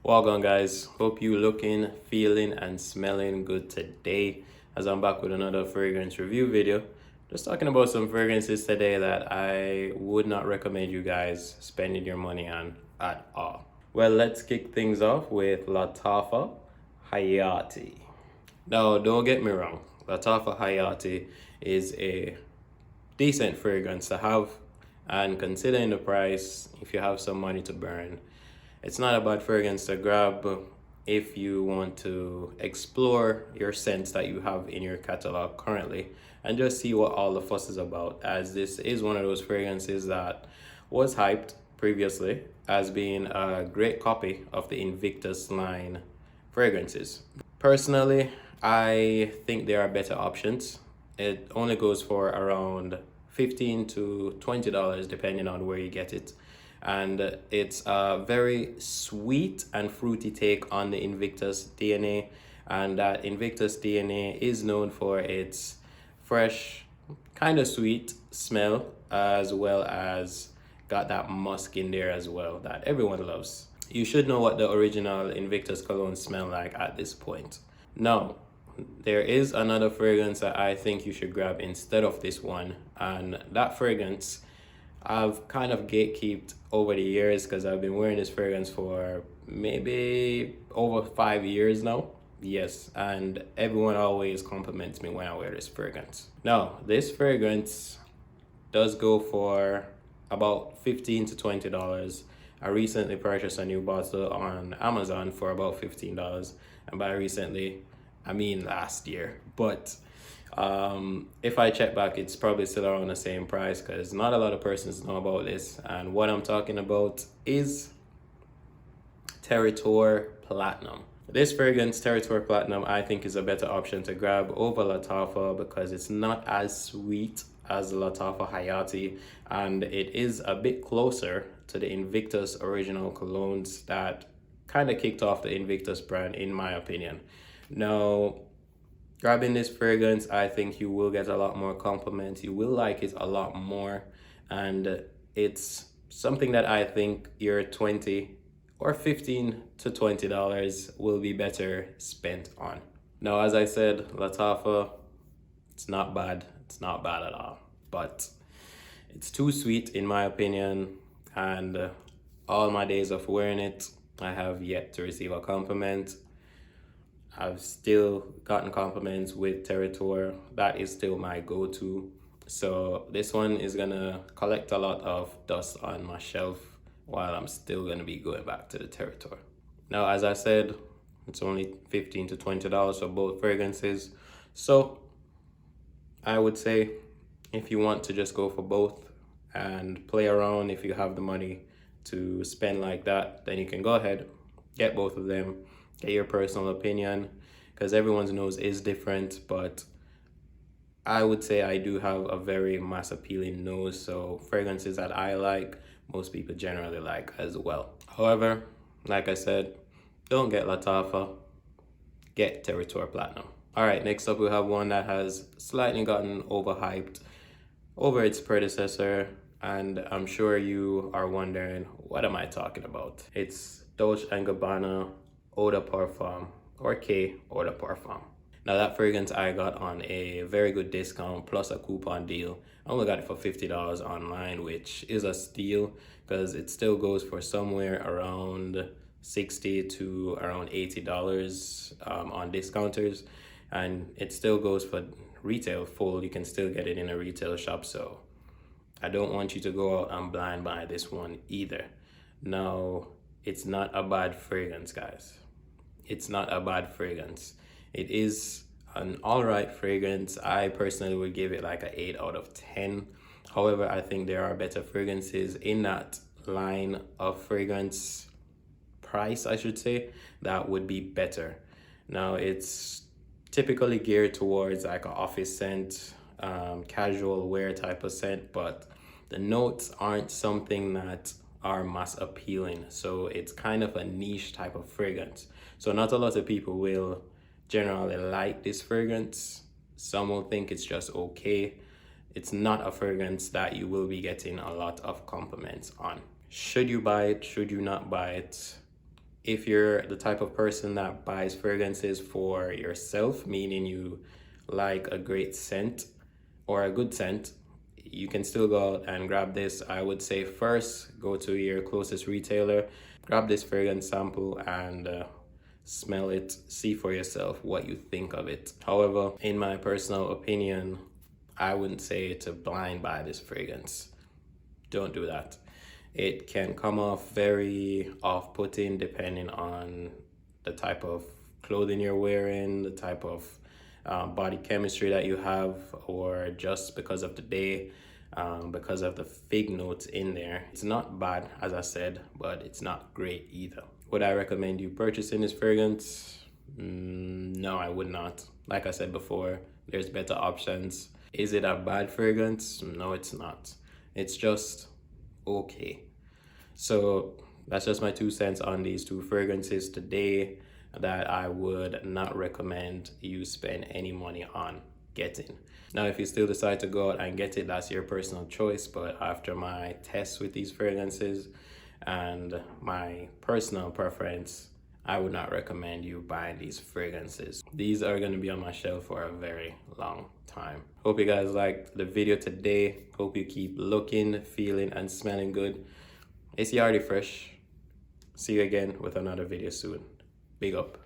Welcome, guys. Hope you looking, feeling, and smelling good today. As I'm back with another fragrance review video. Just talking about some fragrances today that I would not recommend you guys spending your money on at all. Well, let's kick things off with Lattafa Hayati. Now, don't get me wrong. Lattafa Hayati is a decent fragrance to have, and considering the price, if you have some money to burn, it's not a bad fragrance to grab if you want to explore your scents that you have in your catalog currently and just see what all the fuss is about, as this is one of those fragrances that was hyped previously as being a great copy of the Invictus line fragrances. Personally, I think there are better options. It only goes for around $15 to $20 depending on where you get it, and it's a very sweet and fruity take on the Invictus DNA, and that Invictus DNA is known for its fresh, kind of sweet smell, as well as got that musk in there as well that everyone loves. You should know what the original Invictus cologne smell like at this point. Now, there is another fragrance that I think you should grab instead of this one, and that fragrance I've kind of gatekeeped over the years because I've been wearing this fragrance for maybe over 5 years now. Yes, and everyone always compliments me when I wear this fragrance. Now, this fragrance does go for about $15 to $20. I recently purchased a new bottle on Amazon for about $15, and by recently, I mean last year. But if I check back, it's probably still around the same price because not a lot of persons know about this. And what I'm talking about is Territoire Platinum. This fragrance, Territoire Platinum, I think is a better option to grab over Lattafa because it's not as sweet as Lattafa Hayati, and it is a bit closer to the Invictus original colognes that kind of kicked off the Invictus brand, in my opinion. Now, grabbing this fragrance, I think you will get a lot more compliments. You will like it a lot more, and it's something that I think your 20 or 15 to $20 will be better spent on. Now, as I said, Lattafa, it's not bad. It's not bad at all, but it's too sweet in my opinion, and all my days of wearing it, I have yet to receive a compliment. I've still gotten compliments with Territoire. That is still my go-to. So this one is gonna collect a lot of dust on my shelf while I'm still gonna be going back to the Territoire. Now, as I said, it's only $15 to $20 for both fragrances. So I would say if you want to just go for both and play around, if you have the money to spend like that, then you can go ahead, get both of them, get your personal opinion, because everyone's nose is different, but I would say I do have a very mass appealing nose, so fragrances that I like, most people generally like as well. However, like I said, don't get Lattafa, get Territoire Platinum. All right, next up we have one that has slightly gotten overhyped over its predecessor, and I'm sure you are wondering, what am I talking about? It's Dolce & Gabbana Eau de Parfum, or K Eau de Parfum. Now, that fragrance I got on a very good discount plus a coupon deal. I only got it for $50 online, which is a steal because it still goes for somewhere around $60 to around $80 on discounters, and it still goes for retail full. You can still get it in a retail shop, so I don't want you to go out and blind buy this one either. Now, it's not a bad fragrance, guys. It's not a bad fragrance. It is an all right fragrance. I personally would give it like an 8 out of 10. However, I think there are better fragrances in that line of fragrance price, I should say, that would be better. Now, it's typically geared towards like an office scent, casual wear type of scent, but the notes aren't something that are mass appealing, so it's kind of a niche type of fragrance. So not a lot of people will generally like this fragrance. Some will think it's just okay. It's not a fragrance that you will be getting a lot of compliments on. Should you buy it? Should you not buy it? If you're the type of person that buys fragrances for yourself, meaning you like a great scent or a good scent, you can still go out and grab this. I would say first go to your closest retailer, grab this fragrance sample, and smell it, see for yourself what you think of it. However, in my personal opinion, I wouldn't say to blind buy this fragrance. Don't do that. It can come off very off-putting depending on the type of clothing you're wearing, the type of body chemistry that you have, or just because of the day, because of the fig notes in there. It's not bad, as I said, but it's not great either. Would I recommend you purchasing this fragrance? No, I would not. Like I said before, there's better options. Is it a bad fragrance? No, it's not. It's just okay. So that's just my 2 cents on these two fragrances today that I would not recommend you spend any money on getting. Now, if you still decide to go out and get it, that's your personal choice. But after my tests with these fragrances and my personal preference, I would not recommend you buying these fragrances. These are going to be on my shelf for a very long time. Hope you guys liked the video today. Hope you keep looking, feeling, and smelling good. It's Yardy Fresh. See you again with another video soon. Big up.